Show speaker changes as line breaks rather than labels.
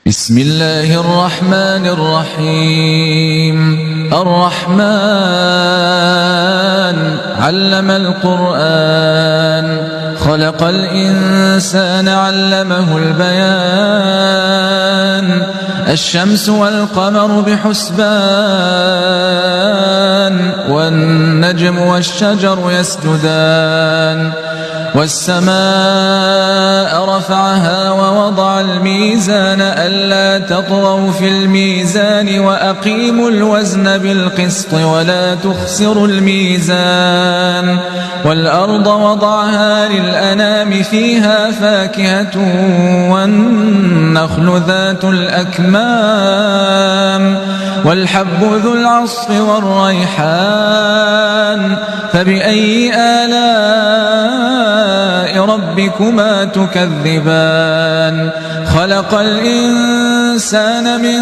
بسم الله الرحمن الرحيم الرحمن علم القرآن خلق الإنسان علمه البيان الشمس والقمر بحسبان والنجم والشجر يسجدان والسماء رفعها ووضع الميزان ألا تطغوا في الميزان وأقيموا الوزن بالقسط ولا تخسروا الميزان والأرض وضعها للأنام فيها فاكهة والنخل ذات الأكمام والحب ذو العصف والريحان فبأي آلاء ربكما تكذبان خلق الإنسان من